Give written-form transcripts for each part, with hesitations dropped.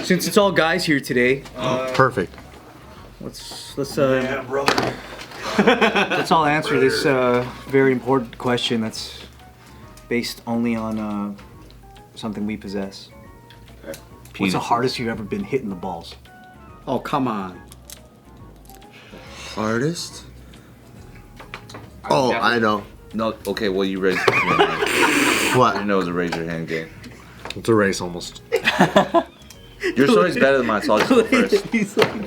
Since it's all guys here today, perfect. Let's all answer this very important question that's based only on something we possess. What's the hardest you've ever been hitting the balls? Oh, come on. Hardest? Oh, I know. No, okay, well, you raised your hand. What? You know it's a raise your hand game. It's a race almost. Your story's better than mine, so I'll just go first.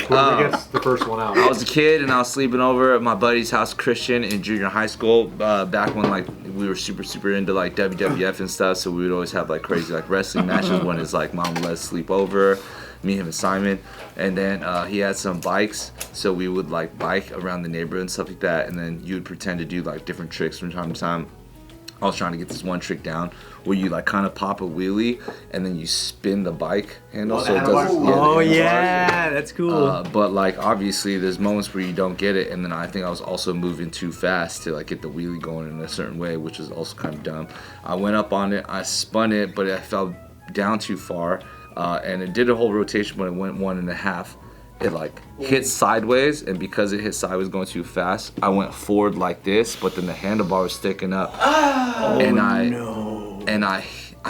Whoever gets the first one out. I was a kid and I was sleeping over at my buddy's house, Christian, in junior high school. Back when like we were super into like WWF and stuff, so we would always have like crazy like wrestling matches when his like mom would let us sleep over. Me, him, and Simon, and then he had some bikes, so we would like bike around the neighborhood and stuff like that, and then you would pretend to do like different tricks from time to time. I was trying to get this one trick down where you like kind of pop a wheelie and then you spin the bike handle so it doesn't. Yeah, that's cool. But like obviously there's moments where you don't get it, and then I think I was also moving too fast to like get the wheelie going in a certain way, which is also kind of dumb. I went up on it, I spun it, but I fell down too far. And it did a whole rotation, but it went 1.5. It like hit sideways, and because it hit sideways going too fast, I went forward like this, but then the handlebar was sticking up. And I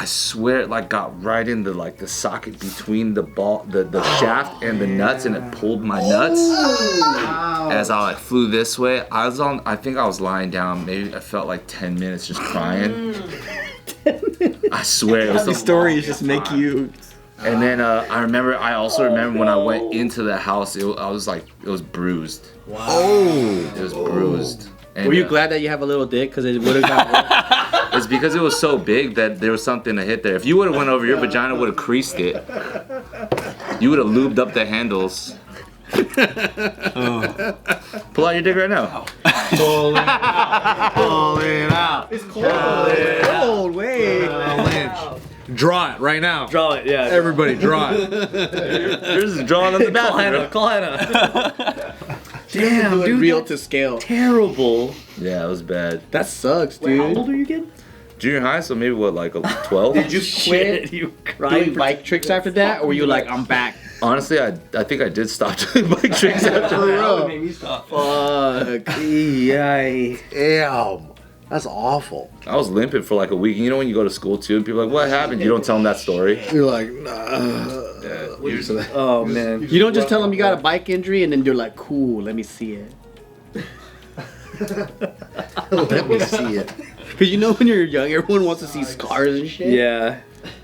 swear it like got right into like the socket between the ball, the shaft and the nuts, and it pulled my nuts. As I like flew this way, I think I was lying down, maybe I felt like 10 minutes just crying. I swear it was These stories just make you. And then I also remember when I went into the house, it was bruised. Wow. Oh. It was bruised. And, were you glad that you have a little dick? Because it would have got It's because it was so big that there was something to hit there. If you would have went over, your vagina would have creased it. You would have lubed up the handles. Pull out your dick right now. Pull it out. Pull it out. It's cold. Cold. Wait. Draw it right now. Draw it, yeah. Everybody draw it. Yours is drawn on the bathroom. Call Hannah. Damn, dude. Real to scale. Terrible. Yeah, it was bad. That sucks, dude. Wait, how old are you again? Junior high, so maybe what, like 12? Did you quit You doing bike tricks after that, or were you like, I'm back? Honestly, I think I did stop doing bike tricks after that. That made me stop. Fuck. Damn. That's awful. I was limping for like a week. You know when you go to school too, and people are like, what happened? You don't tell them that story. You're like, nah. Oh man. You don't just tell them you got a bike injury and then you're like, cool, let me see it. Let me see it. Because you know when you're young, everyone wants to see scars and shit. Yeah.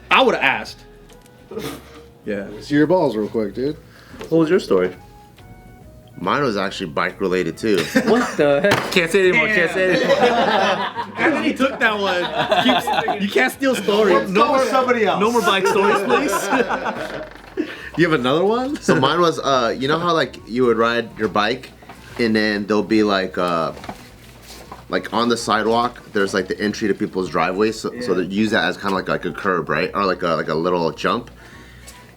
I would have asked. Yeah. See your balls real quick, dude. What was your story? Mine was actually bike related too. What the heck? Can't say it anymore. Can't say it anymore. Anthony took that one. You can't steal stories. No more somebody else. No more bike stories, please. You have another one? So mine was, you know how like you would ride your bike, and then there'll be like on the sidewalk, there's like the entry to people's driveways, so they use that as kind of like a curb, right, or like a little jump.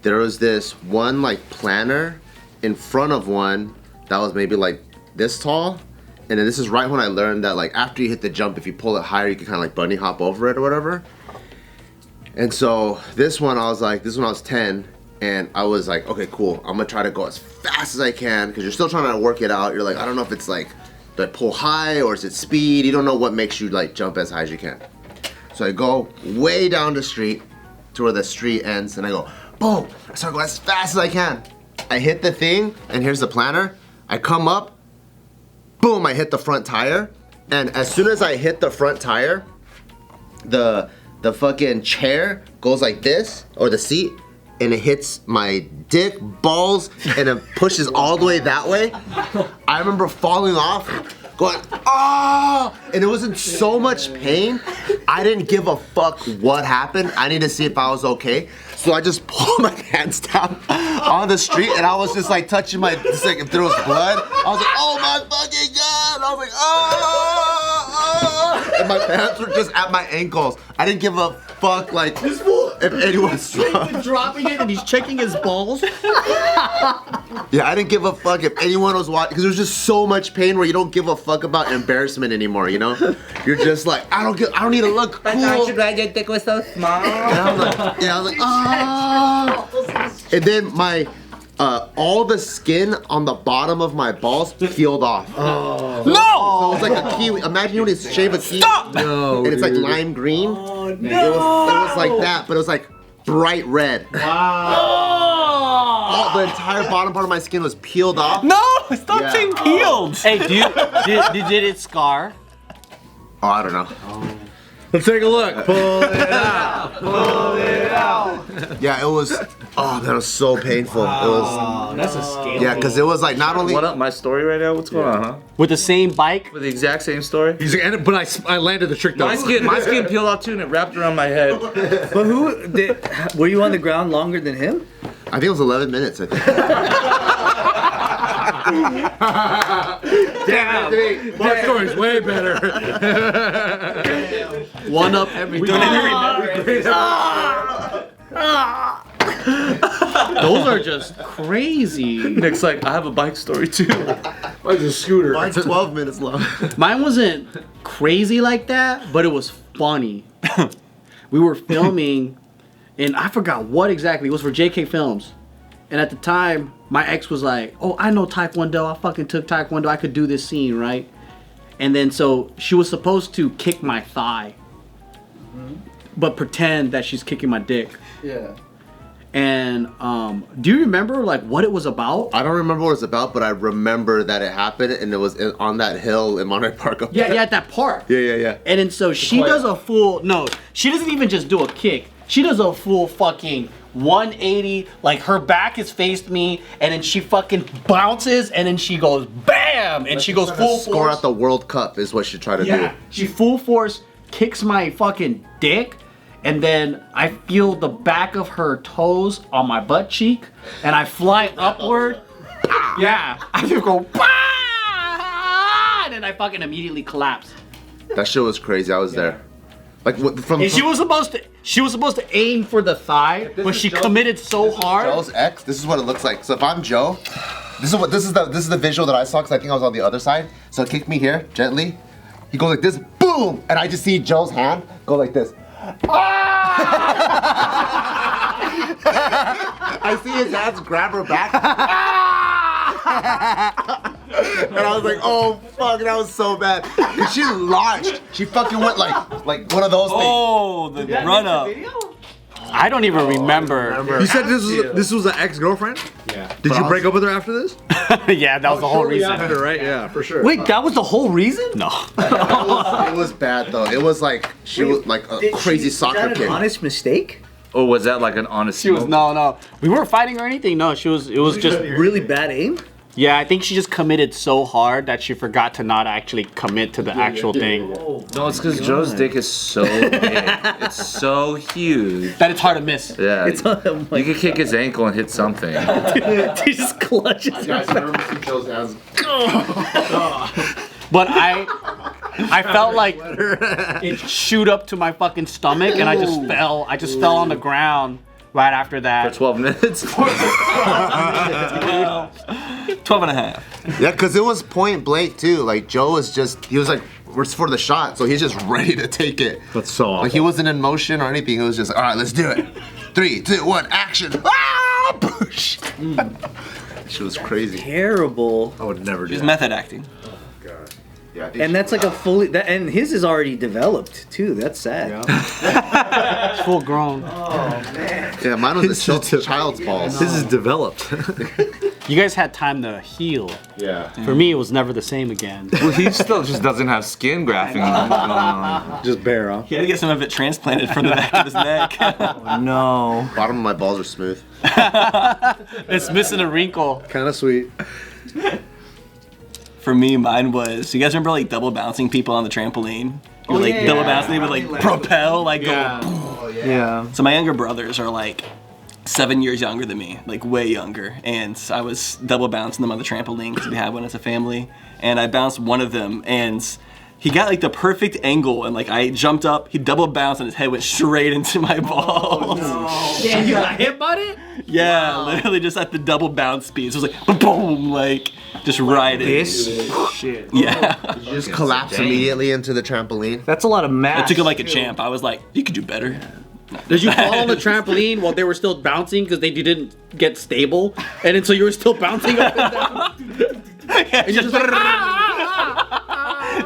There was this one like planter in front of one that was maybe like this tall, and then this is right when I learned that like after you hit the jump, if you pull it higher, you can kind of like bunny hop over it or whatever. And so this one, I was like, this one I was 10. And I was like, okay, cool. I'm gonna try to go as fast as I can because you're still trying to work it out. You're like, I don't know if it's like, do I pull high or is it speed? You don't know what makes you like jump as high as you can. So I go way down the street to where the street ends, and I go, boom. I start going as fast as I can. I hit the thing, and here's the planter. I come up, boom, I hit the front tire. And as soon as I hit the front tire, the fucking chair goes like this, or the seat, and it hits my dick, balls, and it pushes all the way that way. I remember falling off, going, ah! And it was in so much pain, I didn't give a fuck what happened. I needed to see if I was okay. So I just pulled my hands down on the street, and I was just like touching my, just like if there was blood. I was like, oh my fucking God! I was like, ah! And my pants were just at my ankles. I didn't give a fuck, like, if anyone saw. Dropping it and he's checking his balls. Yeah, I didn't give a fuck if anyone was watching, because there was just so much pain where you don't give a fuck about embarrassment anymore, you know? You're just like, I don't need to look cool. But aren't you glad your dick was so small? And I was like, oh. and then my all the skin on the bottom of my balls peeled off. Oh. So it was like a kiwi. Imagine you want to shave a kiwi. Stop! No, and it's like lime green. Oh, no. It was like that, but it was like bright red. Wow. The entire bottom part of my skin was peeled off. No! Stop Yeah. saying peeled! Hey, did it scar? Oh, I don't know. Let's take a look. Pull it out. Pull it out. Yeah, it was. Oh, that was so painful. It was. Oh, that's a scale. Yeah, because it was like not only. What up, my story right now? What's going on, huh? With the same bike? With the exact same story? He's like, but I landed the trick though. My skin peeled off too, and it wrapped around my head. But were you on the ground longer than him? I think it was 11 minutes. I think. Damn. My story's way better. One up every time. Those are just crazy. Nick's like, I have a bike story too. Mine's a scooter. Mine's 12 minutes long. Mine wasn't crazy like that, but it was funny. We were filming, and I forgot what exactly. It was for JK Films. And at the time, my ex was like, oh, I know Taekwondo. I fucking took Taekwondo. I could do this scene, right? And then so she was supposed to kick my thigh, but pretend that she's kicking my dick. Yeah. And do you remember like what it was about? I don't remember what it was about, but I remember that it happened, and it was on that hill in Monterey Park. Yeah, at that park. Yeah. And then so she does a full, no, she doesn't even just do a kick. She does a full fucking 180, like her back is faced me, and then she fucking bounces, and then she goes BAM! And she goes full Score force. at the World Cup is what she tried to Yeah, do. she full force kicks my fucking dick, and then I feel the back of her toes on my butt cheek, and I fly upward. Yeah, I just go and then I fucking immediately collapse. That shit was crazy. I was there. Like from. And she was supposed to aim for the thigh, but she committed so hard. Joe's ex. This is what it looks like. So if I'm Joe, this is the visual that I saw because I think I was on the other side. So kick me here gently. He goes like this, boom, and I just see Joe's hand go like this. I see his hands grab her back. And I was like, oh fuck, that was so bad. And she launched. She fucking went like one of those things. Oh, the run up. I don't even remember. You said this was an ex-girlfriend? Yeah. Did you break up with her after this? Yeah, that was the whole reason. After, right? Yeah, for sure. Wait, that was the whole reason? No. It was bad though. It was like she was like a crazy soccer Is that kid. an honest mistake? Or was that like an honest She was no. We weren't fighting or anything. No, it was just Really bad aim? yeah. I think she just committed so hard that she forgot to not actually commit to the actual thing. No, it's because Joe's dick is so big. It's so huge. That it's hard to miss. Yeah. It's on him, You could kick his ankle and hit something. he just clutches her Guys, back. remember see Joe's hands? But I felt like it shoot up to my fucking stomach, and I just fell. I just fell on the ground right after For that. 12 minutes. 12 and a half. Yeah, because it was point blank too. Like Joe was he was like, we're for the shot, so he's just ready to take it. That's so awful. Like he wasn't in motion or anything. He was just like, all right, let's do it. 3, 2, 1, action. Ah! Push. She was crazy. Terrible. I would never do Just that. method acting. Yeah, I think And that's like a fully, and his is already developed too. That's sad. Full grown. yeah, mine was a child's balls. This is developed. You guys had time to heal. Yeah. For me, it was never the same again. Well, he still just doesn't have skin grafting going on. Just bare, huh? He had to get some of it transplanted from the back of his neck. No. Bottom of my balls are smooth. It's missing a wrinkle. Kind of sweet. For me, mine was, you guys remember like double bouncing people on the trampoline? You would, like double bounce, they would like propel, like go. Yeah. So my younger brothers are like 7 years younger than me, like way younger. And I was double bouncing them on the trampoline because we had one as a family. And I bounced one of them, and he got like the perfect angle, and like I jumped up, he double bounced, and his head went straight into my balls. Damn, you got hit by it? Yeah, literally just at the double bounce speed. So it was like boom, like just right in. This shit. Yeah. You just collapse immediately into the trampoline. That's a lot of math. I took it like a champ. I was like, you could do better. Did you fall on the trampoline while they were still bouncing because they didn't get stable, and then so you were still bouncing up and down? And you're just like,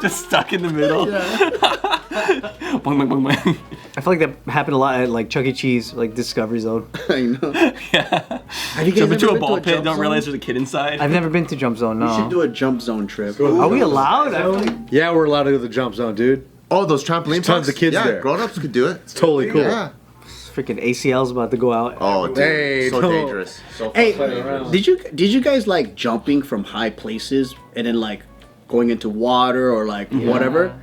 just stuck in the middle. Boing, boing, boing, boing. I feel like that happened a lot at like Chuck E. Cheese, like Discovery Zone. I know. Yeah. Have you guys Jump into ever a been ball to pit, jump don't zone? realize there's a kid inside. I've never been to Jump Zone. No. You should do a jump zone trip. Are we allowed? I feel like Yeah, we're allowed to go to the jump zone, dude. Oh, those trampoline There's tons parks? of kids yeah, there. grown-ups could do it. It's totally cool. Yeah. freaking ACL's about to go out. Oh, dude. Hey, so no. dangerous. Hey, did you guys like jumping from high places and then like going into water or like whatever?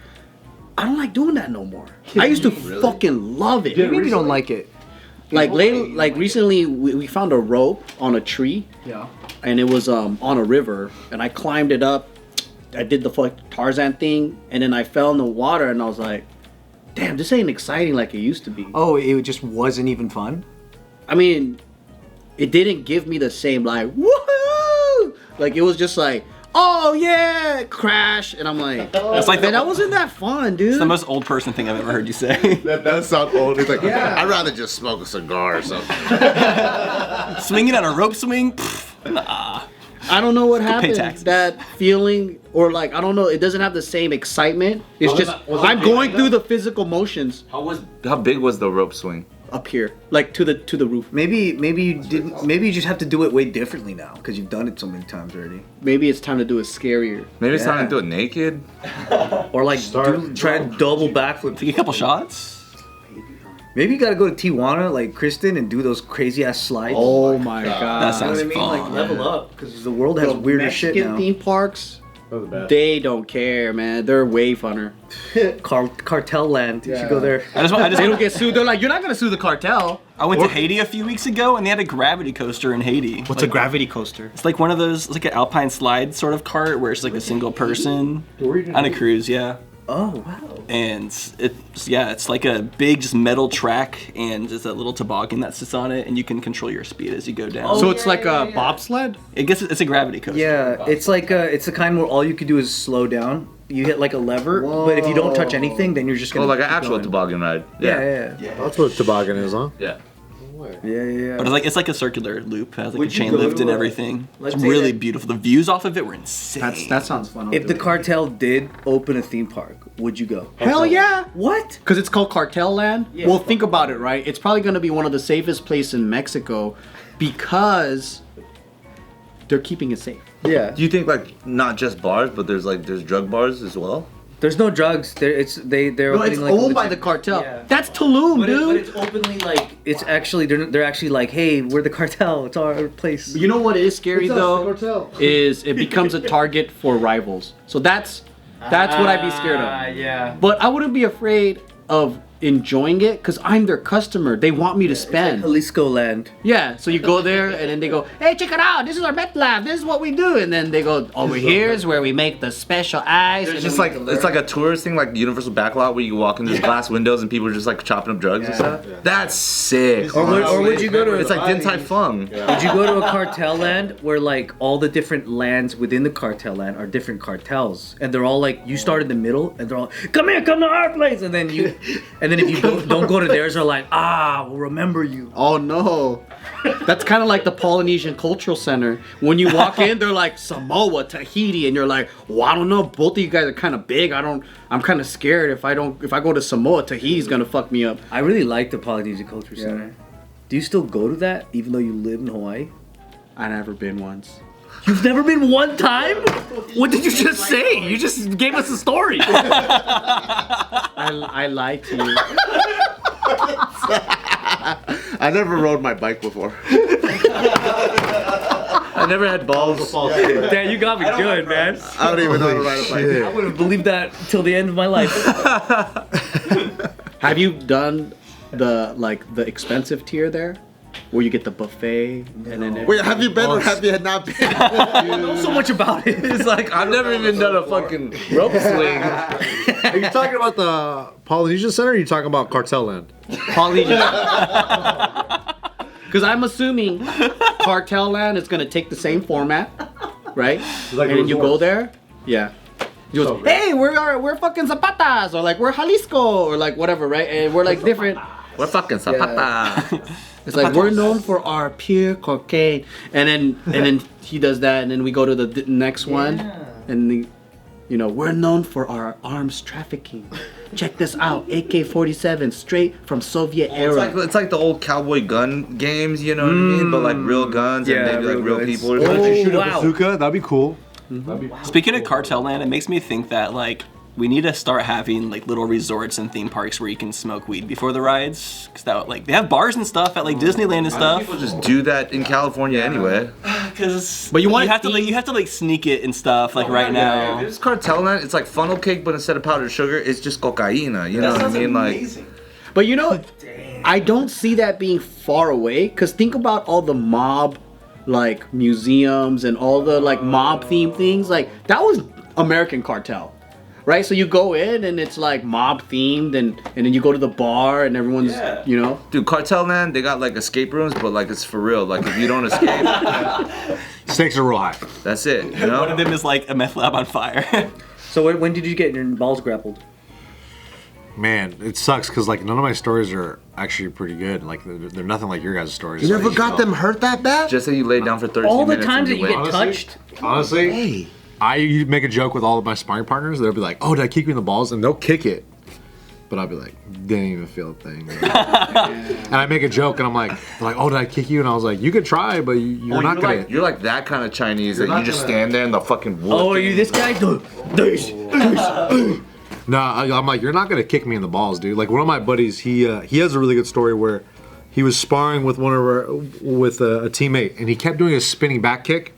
I don't like doing that no more. I used to fucking love it. Maybe you don't like it. Like recently, we found a rope on a tree. Yeah. And it was on a river, and I climbed it up. I did the Tarzan thing, and then I fell in the water, and I was like, "Damn, this ain't exciting like it used to be." Oh, it just wasn't even fun? I mean, it didn't give me the same like woohoo. Like it was just like, "Oh yeah, crash," and I'm like, It's like "Man, that wasn't that fun, dude." It's the most old person thing I've ever heard you say. That does sound old. It's like, I'd rather just smoke a cigar or something. Swinging on a rope swing? Pfft, nah. I don't know what pay happened. taxes. That feeling, or like, I don't know. It doesn't have the same excitement. It's just I'm going through the physical motions How big was the rope swing? up here, like to the roof. Maybe you didn't. Maybe you just have to do it way differently now because you've done it so many times already. Maybe it's time to do it scarier. Maybe it's time Yeah. to do it naked. Or like try and double backflip. Take a couple shots. Maybe you gotta go to Tijuana, like Kristen, and do those crazy ass slides. Oh my That god! You know sounds what I mean? fun. Like level up because the world has weirder shit Mexican now. theme parks, Those are the best. they don't care, man. They're way funner. Cartel land. You should go there. I just They don't get sued. They're like, you're not gonna sue the cartel. I went to Haiti a few weeks ago, and they had a gravity coaster in Haiti. What's a gravity coaster? It's like one of those, it's like an alpine slide sort of cart where it's like a single person on a cruise, yeah. Oh wow. And it's like a big just metal track, and there's a little toboggan that sits on it, and you can control your speed as you go down. So it's like a bobsled. I guess it's a gravity coaster. Yeah, it's like it's the kind where all you could do is slow down. You hit like a lever, but if you don't touch anything, then you're just gonna. Oh, like an keep actual going. toboggan ride. Yeah. That's what a toboggan is, huh? Yeah. Yeah. But it's like a circular loop, it has like Would a you chain go lift to and a- everything. let's It's say really that- beautiful. The views off of it were insane. That sounds fun. If the cartel did open a theme park, would you go? Hell yeah! What? Because it's called Cartel Land. Yeah. Well, think about it, right? It's probably going to be one of the safest places in Mexico because they're keeping it safe. Yeah. Do you think like not just bars, but there's drug bars as well? There's no drugs. They're No, opening it's like owned by legit- the cartel. Yeah. That's Tulum, But dude. it's openly like it's actually they're actually like, hey, we're the cartel. It's our place. You know what is scary It's us, the though? cartel. Is it becomes a target for rivals. So that's what I'd be scared of. Yeah. But I wouldn't be afraid of enjoying it because I'm their customer. They want me to spend. Jalisco land. Yeah, so you go there and then they go, hey, check it out. This is our meth lab. This is what we do. And then they go, over here is where we make the special ice. It's And just then like it's like a tourist thing, like Universal Backlot, where you walk in, there's glass windows and people are just like chopping up drugs and stuff. That's sick. Or would you go to? It's like Din Tai Fung. Would you go to a cartel land where like all the different lands within the cartel land are different cartels, and they're all like you start in the middle, and they're all come to our place, and then if you don't go to theirs, they're like we'll remember you. oh no. That's kind of like the Polynesian Cultural Center. When you walk in, they're like Samoa, Tahiti, and you're like, well, I don't know. Both of you guys are kind of big. I'm kind of scared if I go to Samoa, Tahiti's gonna fuck me up. I really like the Polynesian Culture Center. Do you still go to that even though you live in Hawaii? I never been once. You've never been one time? What did you just say? You just gave us a story. I lied to you. I never rode my bike before. I never had balls. Damn, you got me good, man. I don't even know how to ride a bike. I would have believed that till the end of my life. Have you done the expensive tier there, where you get the buffet and then Wait, have you been or have you not been? I don't know so much about it. It's like I've never even done a fucking rope swing. Are you talking about the Polynesian Center or are you talking about Cartel Land? Polynesian? Because I'm assuming Cartel Land is gonna take the same format, right? like and then you go resorts. there, yeah. You goes, hey, we're fucking Zapatas, or like we're Jalisco, or like whatever, right? And we're like different. We're fucking Zapata. It's like we're known for our pure cocaine, and then he does that, and then we go to the next one, and we're known for our arms trafficking. Check this out, AK-47 straight from Soviet era. It's like the old cowboy gun games, you know what I mean? But like real guns and maybe like real people. Or something. Shoot a bazooka, that'd be cool. Speaking of cartel land, it makes me think that like we need to start having like little resorts and theme parks where you can smoke weed before the rides, because that like they have bars and stuff at like Disneyland and stuff. People just do that in California anyway. But you have to like sneak it and stuff like right now. If it's cartel land, it's like funnel cake, but instead of powdered sugar, it's just cocaína. You know what I mean? Amazing. But I don't see that being far away, because think about all the mob like museums and all the like mob themed things. Like that was American Cartel, right? So you go in and it's like mob themed, and then you go to the bar and everyone's Dude, cartel land, they got like escape rooms, but like it's for real. Like if you don't escape, Stakes are real high. that's it. You know? One of them is like a meth lab on fire. So when did you get your balls grappled? Man, it sucks because like none of my stories are actually pretty good. Like they're nothing like your guys' stories. You never got them hurt that bad? Just say you laid down for 13 All the minutes. times that and you win. get touched. Honestly, Hey. I make a joke with all of my sparring partners. They'll be like, "Oh, did I kick you in the balls?" And they'll kick it, but I'll be like, "Didn't even feel a thing." And I make a joke, and I'm like, "They're like, oh, did I kick you?" And I was like, "You could try, but you're not gonna." You're like that kind of Chinese that you just stand there and the fucking whoop. Oh, are you this guy? No, I'm like, you're not gonna kick me in the balls, dude. Like one of my buddies, he has a really good story where he was sparring with a teammate, and he kept doing a spinning back kick.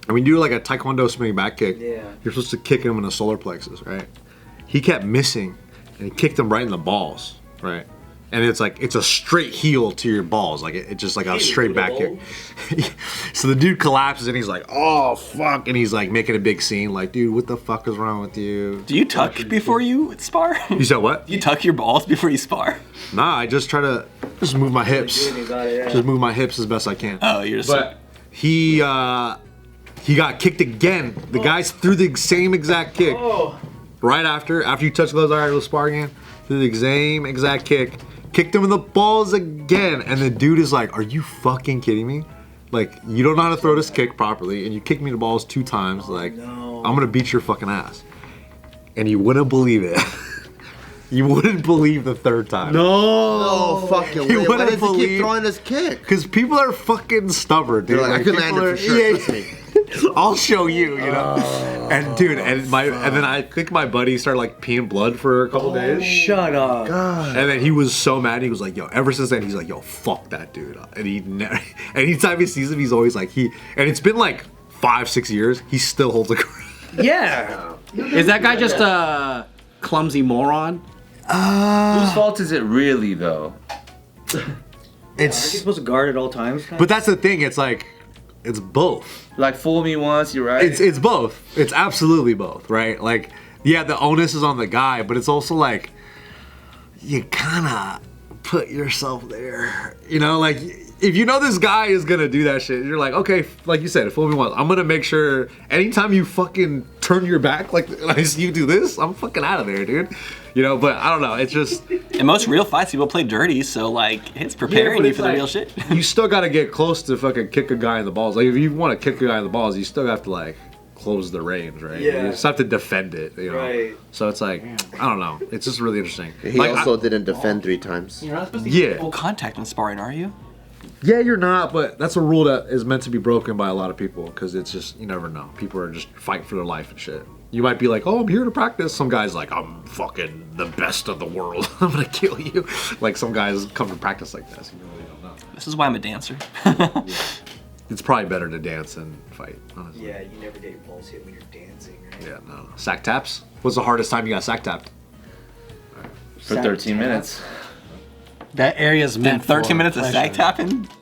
And when you do like a taekwondo spinning back kick, you're supposed to kick him in the solar plexus, right? He kept missing, and he kicked him right in the balls, right? And it's like it's a straight heel to your balls, like it just like a straight back kick. So the dude collapses and he's like, "Oh fuck!" And he's like making a big scene, like, "Dude, what the fuck is wrong with you?" Do you tuck before you spar? You said what? Do you tuck your balls before you spar? Nah, I just try to just move my hips. Just move my hips as best I can. Oh, you're just. But he got kicked again. The guys threw the same exact kick. Right after you touch gloves, all right, we'll spar again. Threw the same exact kick. Kicked him in the balls again. And the dude is like, "Are you fucking kidding me? Like, you don't know how to throw this kick properly, and you kicked me in the balls 2 times. Like, I'm gonna beat your fucking ass." And you wouldn't believe it. You wouldn't believe the 3rd time. No fucking way. You Why wouldn't does he believe- keep throwing his kick? Because people are fucking stubborn, dude. They're like, I could people land it are- for sure. yeah, Trust me. I'll show you, you know. And dude, and then I think my buddy started like peeing blood for a couple days. Shut up. And then he was so mad. He was like, "Yo!" Ever since then, he's like, "Yo, fuck that dude." And he never. Anytime he sees him, he's always like And it's been like 5-6 years. He still holds a grudge. Yeah. Is that guy just a clumsy moron? Whose fault is it really though? Aren't you supposed to guard at all times? But that's the thing. It's like, it's both. Like fool me once, you're right. It's both. It's absolutely both, right? Like, yeah, the onus is on the guy, but it's also like, you kind of put yourself there. You know, like, if you know this guy is going to do that shit, you're like, okay, like you said, fool me once. I'm going to make sure anytime you fucking turn your back, like I see you do this, I'm fucking out of there, dude. You know, but I don't know. It's just... In most real fights, people play dirty, so like it's preparing you for the like- real shit. You still got to get close to fucking kick a guy in the balls. Like, if you want to kick a guy in the balls, you still have to, like, close the range, right? Yeah. You just have to defend it, you know? Right. So it's like, I don't know. It's just really interesting. He Like, also didn't defend 3 times. You're not supposed to Yeah. get full contact in sparring, are you? yeah, you're not, but that's a rule that is meant to be broken by a lot of people because it's just, you never know. People are just fighting for their life and shit. You might be like, "Oh, I'm here to practice." Some guy's like, "I'm fucking the best of the world. I'm gonna kill you." Like, some guys come to practice like this. You really don't know. This is why I'm a dancer. It's probably better to dance than fight, honestly. Yeah, you never get your balls hit when you're dancing, right? Yeah, no. Sack taps? What's the hardest time you got sack tapped? For 13 minutes. That area's In meant 13 for minutes of pleasure. sack tapping?